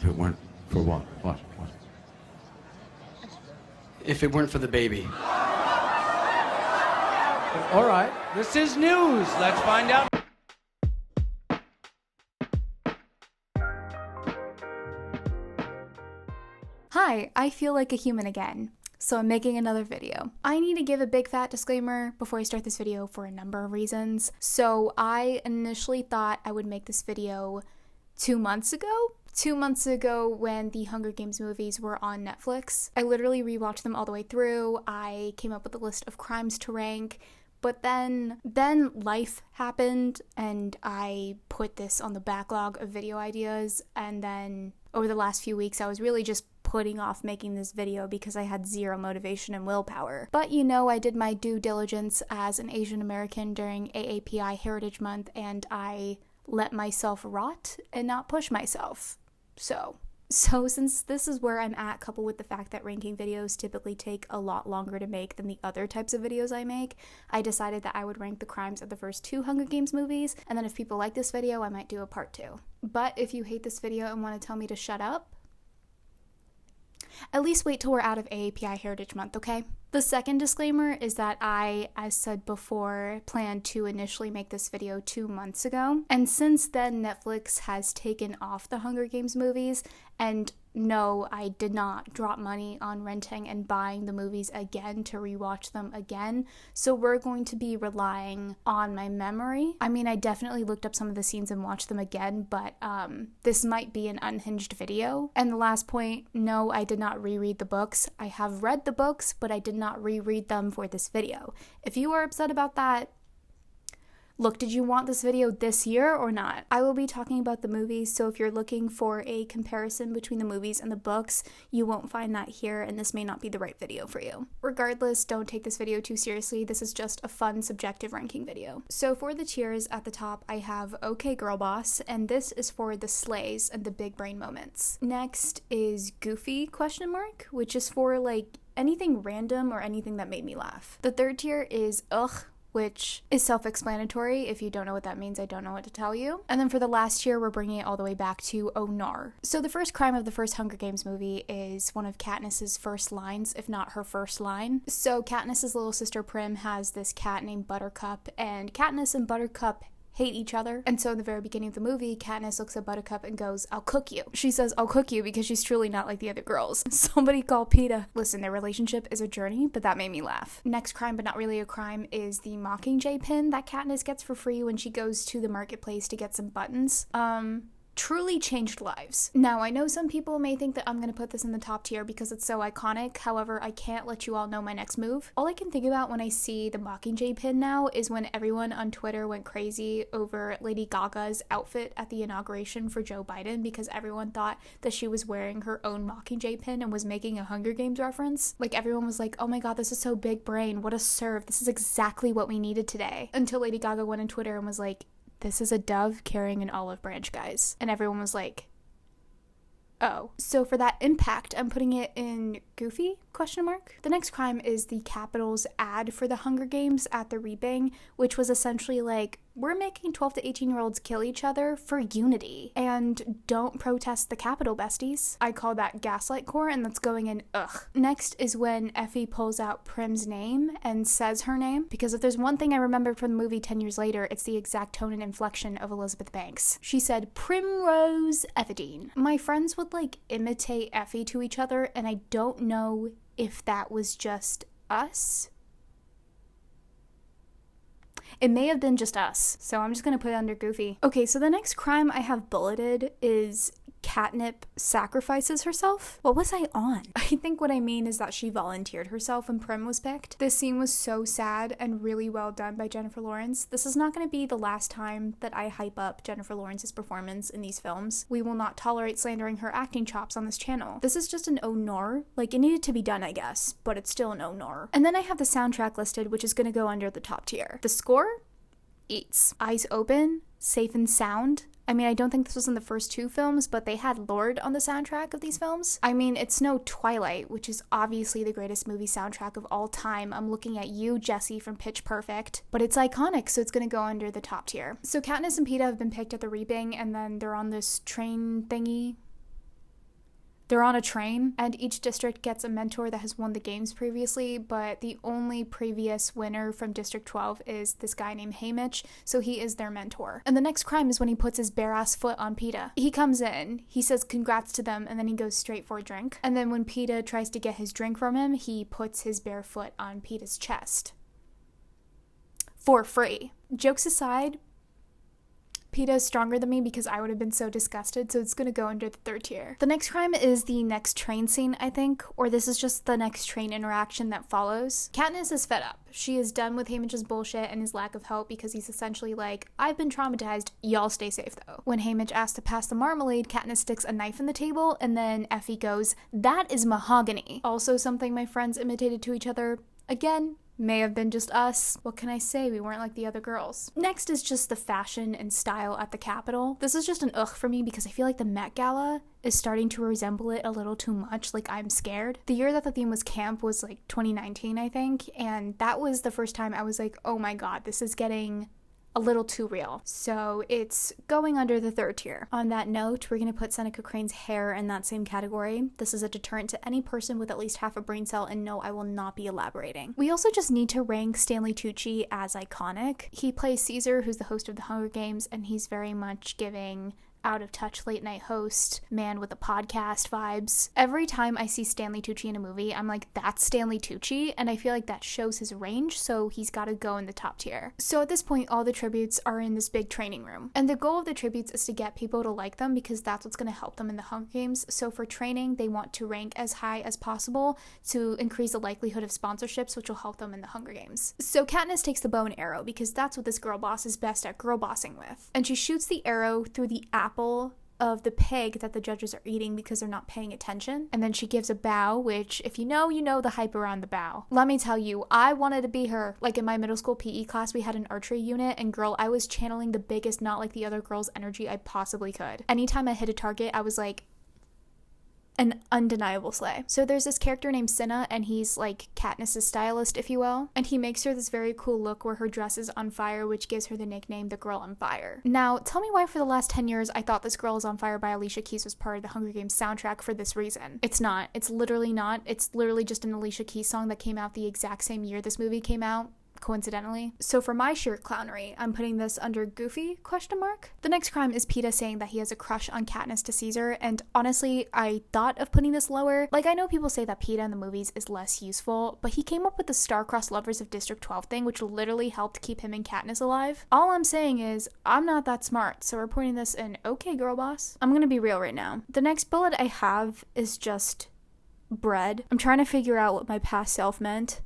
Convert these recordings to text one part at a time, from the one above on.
If it weren't for what? What? If it weren't for the baby. All right, this is news. Let's find out. Hi, I feel like a human again, so I'm making another video. I need to give a big fat disclaimer before I start this video for a number of reasons. So I initially thought I would make this video 2 months ago. 2 months ago when the Hunger Games movies were on Netflix. I literally rewatched them all the way through. I came up with a list of crimes to rank. But then life happened and I put this on the backlog of video ideas, and then over the last few weeks I was really just putting off making this video because I had zero motivation and willpower. But you know, I did my due diligence as an Asian American during AAPI Heritage Month and I let myself rot and not push myself. So since this is where I'm at, coupled with the fact that ranking videos typically take a lot longer to make than the other types of videos I make, I decided that I would rank the crimes of the first 2 Hunger Games movies, and then if people like this video, I might do a part 2. But if you hate this video and want to tell me to shut up, at least wait till we're out of AAPI Heritage Month, okay? The second disclaimer is that I, as said before, planned to initially make this video 2 months ago. And since then, Netflix has taken off the Hunger Games movies. And no, I did not drop money on renting and buying the movies again to rewatch them again. So we're going to be relying on my memory. I mean, I definitely looked up some of the scenes and watched them again, but this might be an unhinged video. And the last point, no, I did not reread the books. I have read the books, but I did not reread them for this video. If you are upset about that, look, did you want this video this year or not? I will be talking about the movies, so if you're looking for a comparison between the movies and the books, you won't find that here, and this may not be the right video for you. Regardless, don't take this video too seriously. This is just a fun, subjective ranking video. So for the tiers at the top, I have Okay Girl Boss, and this is for the slays and the big brain moments. Next is Goofy, ? Which is for like anything random or anything that made me laugh. The third tier is Ugh, which is self-explanatory. If you don't know what that means, I don't know what to tell you. And then for the last year, we're bringing it all the way back to Oh Nar. So the first crime of the first Hunger Games movie is one of Katniss's first lines, if not her first line. So Katniss's little sister Prim has this cat named Buttercup, and Katniss and Buttercup hate each other. And so in the very beginning of the movie, Katniss looks at Buttercup and goes, "I'll cook you." She says, "I'll cook you," because she's truly not like the other girls. Somebody call PETA. Listen, their relationship is a journey, but that made me laugh. Next crime, but not really a crime, is the Mockingjay pin that Katniss gets for free when she goes to the marketplace to get some buttons. Truly changed lives. Now, I know some people may think that I'm going to put this in the top tier because it's so iconic. However, I can't let you all know my next move. All I can think about when I see the Mockingjay pin now is when everyone on Twitter went crazy over Lady Gaga's outfit at the inauguration for Joe Biden because everyone thought that she was wearing her own Mockingjay pin and was making a Hunger Games reference. Like, everyone was like, "Oh my god, this is so big brain. What a serve. This is exactly what we needed today." Until Lady Gaga went on Twitter and was like, "This is a dove carrying an olive branch, guys." And everyone was like, oh. So for that impact, I'm putting it in Goofy, ? The next crime is the Capitol's ad for the Hunger Games at the Reaping, which was essentially like, we're making 12 to 18-year-olds kill each other for unity. And don't protest the Capitol, besties. I call that gaslight core, and that's going in ugh. Next is when Effie pulls out Prim's name and says her name, because if there's one thing I remember from the movie 10 years later, it's the exact tone and inflection of Elizabeth Banks. She said, "Primrose Effie." My friends would like imitate Effie to each other, and I don't know if that was just us. It may have been just us, so I'm just gonna put it under Goofy. Okay, so the next crime I have bulleted is Catnip sacrifices herself. What was I on? I think what I mean is that she volunteered herself when Prim was picked. This scene was so sad and really well done by Jennifer Lawrence. This is not going to be the last time that I hype up Jennifer Lawrence's performance in these films. We will not tolerate slandering her acting chops on this channel. This is just an oh nor. Like, it needed to be done, I guess, but it's still an oh nor. And then I have the soundtrack listed, which is going to go under the top tier. The score? Eats. Eyes Open, Safe and Sound. I mean, I don't think this was in the first 2 films, but they had Lorde on the soundtrack of these films. I mean, it's no Twilight, which is obviously the greatest movie soundtrack of all time. I'm looking at you, Jesse, from Pitch Perfect. But it's iconic, so it's gonna go under the top tier. So Katniss and PETA have been picked at the Reaping, and then they're on this train thingy. They're on a train, and each district gets a mentor that has won the games previously, but the only previous winner from District 12 is this guy named Haymitch, so he is their mentor. And the next crime is when he puts his bare-ass foot on PETA. He comes in, he says congrats to them, and then he goes straight for a drink. And then when PETA tries to get his drink from him, he puts his bare foot on PETA's chest. For free. Jokes aside, PETA is stronger than me because I would have been so disgusted, so it's gonna go under the third tier. The next crime is the next train scene, I think, or this is just the next train interaction that follows. Katniss is fed up. She is done with Haymitch's bullshit and his lack of help because he's essentially like, I've been traumatized, y'all stay safe though. When Haymitch asks to pass the marmalade, Katniss sticks a knife in the table, and then Effie goes, that is mahogany. Also something my friends imitated to each other. Again, may have been just us. What can I say? We weren't like the other girls. Next is just the fashion and style at the Capitol. This is just an ugh for me because I feel like the Met Gala is starting to resemble it a little too much. Like, I'm scared. The year that the theme was camp was like 2019, I think, and that was the first time I was like, oh my god, this is getting a little too real. So it's going under the third tier. On that note, we're going to put Seneca Crane's hair in that same category. This is a deterrent to any person with at least half a brain cell, and no, I will not be elaborating. We also just need to rank Stanley Tucci as iconic. He plays Caesar, who's the host of the Hunger Games, and he's very much giving out-of-touch late-night host, man with a podcast vibes. Every time I see Stanley Tucci in a movie, I'm like, that's Stanley Tucci, and I feel like that shows his range, so he's gotta go in the top tier. So at this point, all the tributes are in this big training room, and the goal of the tributes is to get people to like them because that's what's gonna help them in the Hunger Games. So for training, they want to rank as high as possible to increase the likelihood of sponsorships, which will help them in the Hunger Games. So Katniss takes the bow and arrow because that's what this girl boss is best at girl bossing with, and she shoots the arrow through the apple of the pig that the judges are eating because they're not paying attention. And then she gives a bow, which if you know the hype around the bow. Let me tell you, I wanted to be her. Like in my middle school PE class, we had an archery unit, and girl, I was channeling the biggest, not like the other girls' energy I possibly could. Anytime I hit a target, I was like, an undeniable slay. So there's this character named Cinna, and he's like Katniss's stylist, if you will, and he makes her this very cool look where her dress is on fire, which gives her the nickname the Girl on Fire. Now, tell me why for the last 10 years I thought This Girl is on Fire by Alicia Keys was part of the Hunger Games soundtrack for this reason. It's not. It's literally not. It's literally just an Alicia Keys song that came out the exact same year this movie came out, coincidentally. So for my sheer clownery, I'm putting this under goofy ? The next crime is PETA saying that he has a crush on Katniss to Caesar, and honestly, I thought of putting this lower. Like, I know people say that PETA in the movies is less useful, but he came up with the star-crossed lovers of District 12 thing, which literally helped keep him and Katniss alive. All I'm saying is, I'm not that smart, so we're putting this in okay, girl boss. I'm gonna be real right now. The next bullet I have is just bread. I'm trying to figure out what my past self meant.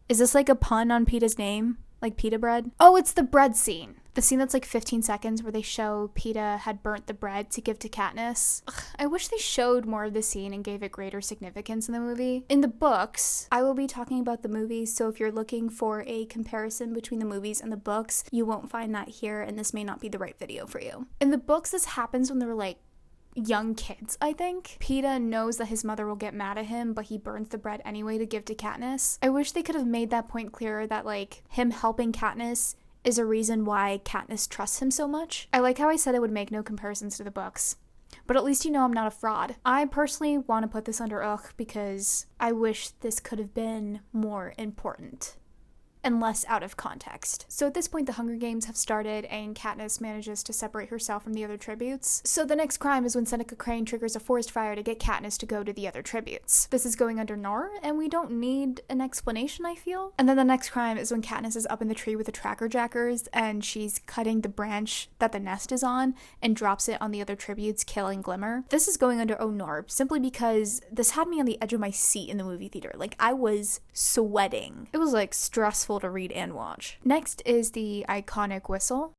Is this like a pun on PETA's name? Like pita bread? Oh, it's the bread scene. The scene that's like 15 seconds where they show PETA had burnt the bread to give to Katniss. Ugh, I wish they showed more of the scene and gave it greater significance in the movie. In the books, I will be talking about the movies, so if you're looking for a comparison between the movies and the books, you won't find that here, and this may not be the right video for you. In the books, this happens when they're like young kids, I think. PETA knows that his mother will get mad at him, but he burns the bread anyway to give to Katniss. I wish they could have made that point clearer, that like him helping Katniss is a reason why Katniss trusts him so much. I like how I said I would make no comparisons to the books, but at least you know I'm not a fraud. I personally want to put this under ugh because I wish this could have been more important and less out of context. So at this point, the Hunger Games have started, and Katniss manages to separate herself from the other tributes. So the next crime is when Seneca Crane triggers a forest fire to get Katniss to go to the other tributes. This is going under Nor, and we don't need an explanation, I feel. And then the next crime is when Katniss is up in the tree with the tracker jackers, and she's cutting the branch that the nest is on and drops it on the other tributes, killing Glimmer. This is going under Oh Nor, simply because this had me on the edge of my seat in the movie theater. Like, I was sweating. It was like stressful to read and watch. Next is the iconic whistle.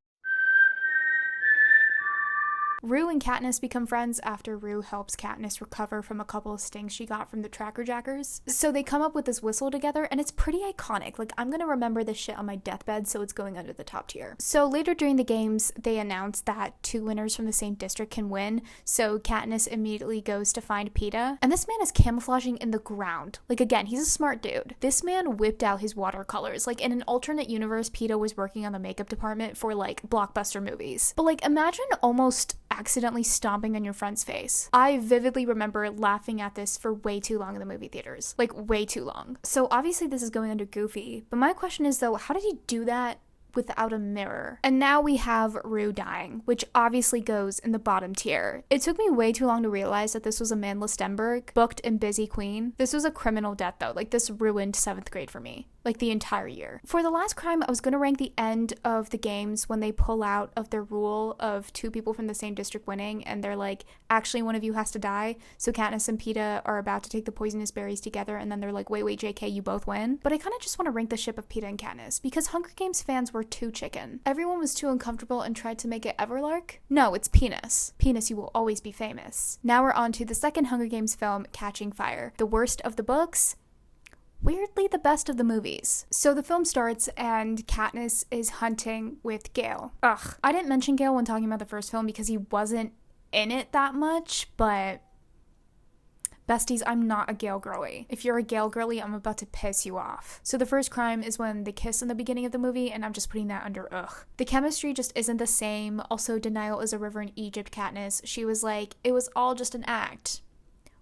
Rue and Katniss become friends after Rue helps Katniss recover from a couple of stings she got from the tracker jackers. So they come up with this whistle together, and it's pretty iconic. Like, I'm gonna remember this shit on my deathbed, so it's going under the top tier. So later during the games, they announce that 2 winners from the same district can win, so Katniss immediately goes to find PETA, and this man is camouflaging in the ground. Like, again, he's a smart dude. This man whipped out his watercolors. Like, in an alternate universe, PETA was working on the makeup department for, like, blockbuster movies. But, like, imagine almost accidentally stomping on your friend's face. I vividly remember laughing at this for way too long in the movie theaters. Like, way too long. So obviously this is going under goofy, but my question is though, how did he do that without a mirror? And now we have Rue dying, which obviously goes in the bottom tier. It took me way too long to realize that this was Amanda Stenberg, booked and busy queen. This was a criminal death though. Like, this ruined 7th grade for me. Like, the entire year. For the last crime, I was gonna rank the end of the games when they pull out of their rule of 2 people from the same district winning, and they're like, actually one of you has to die. So Katniss and Peeta are about to take the poisonous berries together, and then they're like, wait, JK, you both win. But I kind of just want to rank the ship of Peeta and Katniss, because Hunger Games fans were too chicken. Everyone was too uncomfortable and tried to make it Everlark. No, it's Penis. Penis, you will always be famous. Now we're on to the second Hunger Games film, Catching Fire. The worst of the books, weirdly the best of the movies. So the film starts and Katniss is hunting with Gale. Ugh. I didn't mention Gale when talking about the first film because he wasn't in it that much, but besties, I'm not a Gale girly. If you're a Gale girly, I'm about to piss you off. So the first crime is when they kiss in the beginning of the movie, and I'm just putting that under ugh. The chemistry just isn't the same. Also, denial is a river in Egypt, Katniss. She was like, it was all just an act.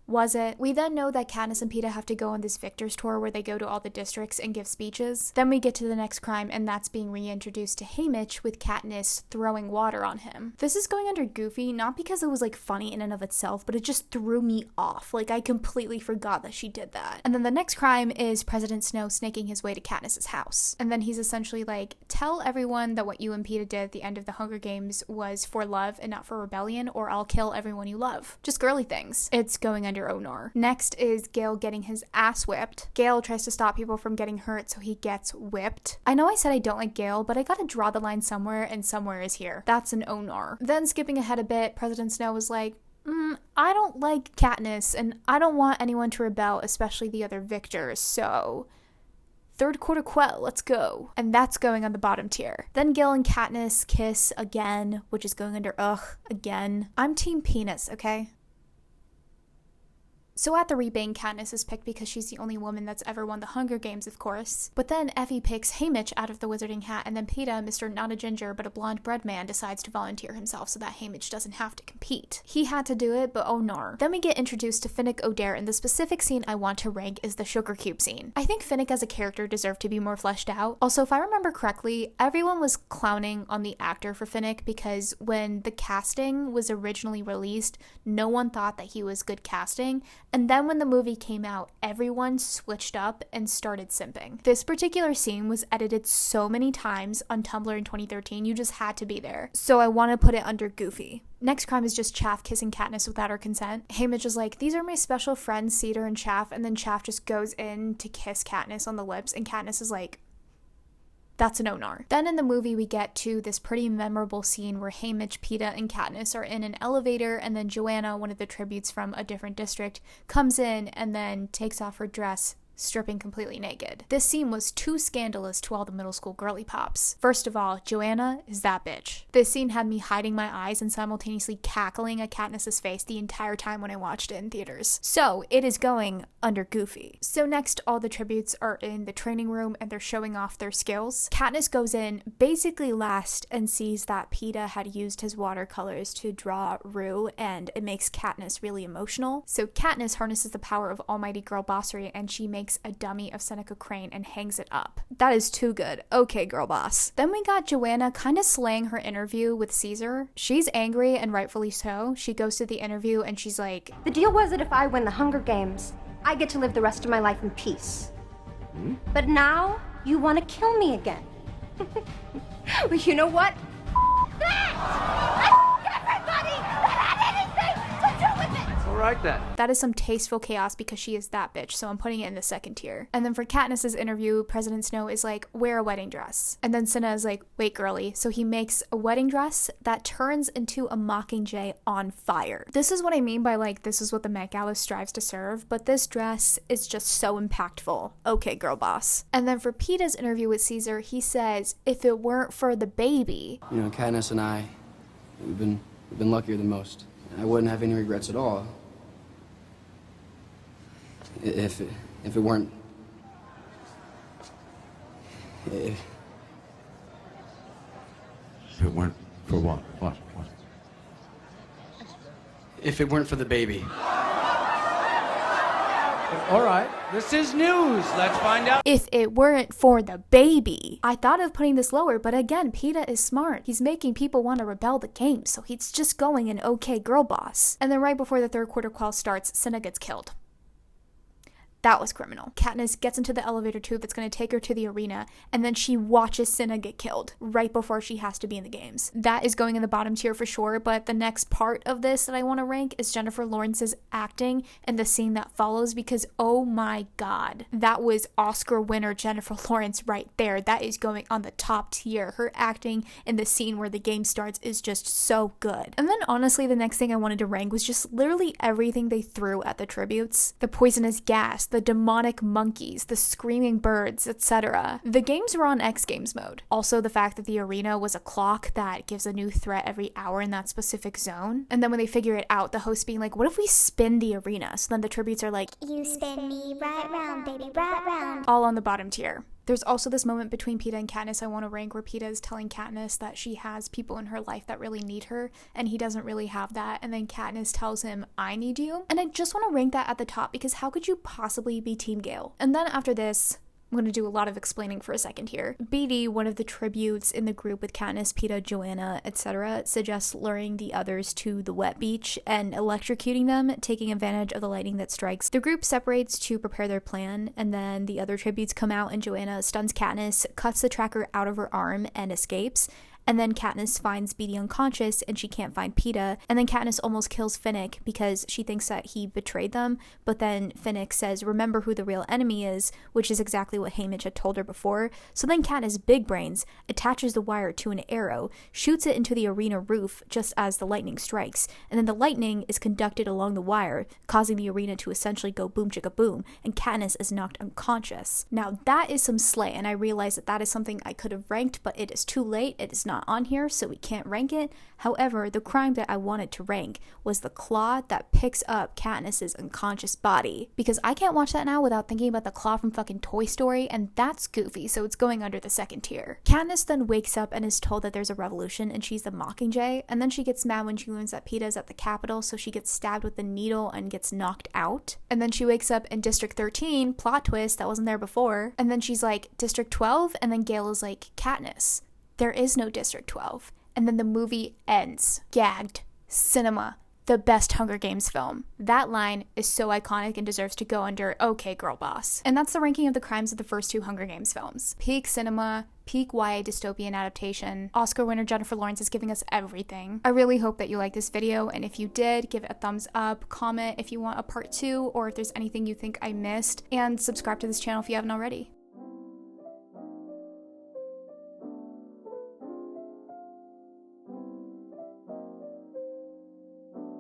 Was it? We then know that Katniss and Peeta have to go on this Victor's tour where they go to all the districts and give speeches. Then we get to the next crime, and that's being reintroduced to Haymitch with Katniss throwing water on him. This is going under goofy, not because it was like funny in and of itself, but it just threw me off. Like, I completely forgot that she did that. And then the next crime is President Snow snaking his way to Katniss's house. And then he's essentially like, tell everyone that what you and Peeta did at the end of the Hunger Games was for love and not for rebellion, or I'll kill everyone you love. Just girly things. It's going under Onar. Next is Gale getting his ass whipped. Gale tries to stop people from getting hurt, so he gets whipped. I know I said I don't like Gale, but I gotta draw the line somewhere, and somewhere is here. That's an Onar. Then skipping ahead a bit, President Snow was like, I don't like Katniss, and I don't want anyone to rebel, especially the other victors, so third quarter quell, let's go. And that's going on the bottom tier. Then Gale and Katniss kiss again, which is going under ugh again. I'm team penis, okay? So at the rebang, Katniss is picked because she's the only woman that's ever won the Hunger Games, of course. But then Effie picks Haymitch out of the wizarding hat, and then Peeta, Mr. Not a Ginger but a blonde bread man, decides to volunteer himself so that Haymitch doesn't have to compete. He had to do it, but oh no. Then we get introduced to Finnick Odair, and the specific scene I want to rank is the sugar cube scene. I think Finnick as a character deserved to be more fleshed out. Also, if I remember correctly, everyone was clowning on the actor for Finnick because when the casting was originally released, no one thought that he was good casting. And then when the movie came out, everyone switched up and started simping. This particular scene was edited so many times on Tumblr in 2013, you just had to be there. So I want to put it under goofy. Next crime is just Chaff kissing Katniss without her consent. Haymitch is like, these are my special friends, Cedar and Chaff, and then Chaff just goes in to kiss Katniss on the lips, and Katniss is like, that's an Onar. Then in the movie, we get to this pretty memorable scene where Haymitch, Peeta, and Katniss are in an elevator, and then Joanna, one of the tributes from a different district, comes in and then takes off her dress, stripping completely naked. This scene was too scandalous to all the middle school girly pops. First of all, Joanna is that bitch. This scene had me hiding my eyes and simultaneously cackling at Katniss's face the entire time when I watched it in theaters. So it is going under goofy. So next, all the tributes are in the training room and they're showing off their skills. Katniss goes in basically last and sees that Peeta had used his watercolors to draw Rue, and it makes Katniss really emotional. So Katniss harnesses the power of almighty girl bossery, and she makes a dummy of Seneca Crane and hangs it up. That is too good. Okay, girl boss. Then we got Joanna kind of slaying her interview with Caesar. She's angry, and rightfully so. She goes to the interview and she's like, the deal was that if I win the Hunger Games, I get to live the rest of my life in peace. But now, you want to kill me again. Well, you know what? That! Everybody that had anything to do with it! All right then. that is some tasteful chaos because she is that bitch, so I'm putting it in the second tier. And then for Katniss's interview, President Snow is like, wear a wedding dress. And then Cinna is like, wait, girly. So he makes a wedding dress that turns into a Mockingjay on fire. This is what I mean by like, this is what the Met Gala strives to serve, but this dress is just so impactful. Okay, girl boss. And then for Peeta's interview with Caesar, he says, if it weren't for the baby. You know, Katniss and I, we've been luckier than most. I wouldn't have any regrets at all if it weren't. If it weren't for what? What? If it weren't for the baby. All right, this is news. Let's find out. If it weren't for the baby. I thought of putting this lower, but again, PETA is smart. He's making people want to rebel the game, so he's just going an okay girl boss. And then right before the third quarter qual starts, Senna gets killed. That was criminal. Katniss gets into the elevator tube that's going to take her to the arena, and then she watches Senna get killed right before she has to be in the games. That is going in the bottom tier for sure, but the next part of this that I want to rank is Jennifer Lawrence's acting and the scene that follows, because oh my god, that was Oscar winner Jennifer Lawrence right there. That is going on the top tier. Her acting in the scene where the game starts is just so good. And then honestly, the next thing I wanted to rank was just literally everything they threw at the tributes. The poisonous gas, the demonic monkeys, the screaming birds, etc. The games were on X Games mode. Also, the fact that the arena was a clock that gives a new threat every hour in that specific zone. And then when they figure it out, the host being like, what if we spin the arena? So then the tributes are like, you spin me right round, baby, right round. All on the bottom tier. There's also this moment between PETA and Katniss I want to rank, where PETA is telling Katniss that she has people in her life that really need her, and he doesn't really have that, and then Katniss tells him, I need you. And I just want to rank that at the top, because how could you possibly be Team Gale? And then after this, I'm going to do a lot of explaining for a second here. BD, one of the tributes in the group with Katniss, PETA, Joanna, etc., suggests luring the others to the wet beach and electrocuting them, taking advantage of the lightning that strikes. The group separates to prepare their plan, and then the other tributes come out and Joanna stuns Katniss, cuts the tracker out of her arm, and escapes. And then Katniss finds BD unconscious and she can't find PETA. And then Katniss almost kills Finnick because she thinks that he betrayed them. But then Finnick says, remember who the real enemy is, which is exactly what Haymitch had told her before. So then Katniss big brains, attaches the wire to an arrow, shoots it into the arena roof just as the lightning strikes. And then the lightning is conducted along the wire, causing the arena to essentially go boom chicka boom. And Katniss is knocked unconscious. Now that is some slay, and I realize that that is something I could have ranked, but it is too late. It is not on here, so we can't rank it. However, the crime that I wanted to rank was the claw that picks up Katniss's unconscious body, because I can't watch that now without thinking about the claw from fucking Toy Story, and that's goofy, so it's going under the second tier. Katniss then wakes up and is told that there's a revolution and she's the Mockingjay, and then she gets mad when she learns that PETA is at the Capitol, so she gets stabbed with a needle and gets knocked out. And then she wakes up in District 13, plot twist that wasn't there before, and then she's like, District 12, and then Gale is like, Katniss, there is no District 12. And then the movie ends. Gagged. Cinema. The best Hunger Games film. That line is so iconic and deserves to go under okay girl boss. And that's the ranking of the crimes of the first two Hunger Games films. Peak cinema, peak YA dystopian adaptation. Oscar winner Jennifer Lawrence is giving us everything. I really hope that you liked this video, and if you did, give it a thumbs up, comment if you want a part 2, or if there's anything you think I missed, and subscribe to this channel if you haven't already.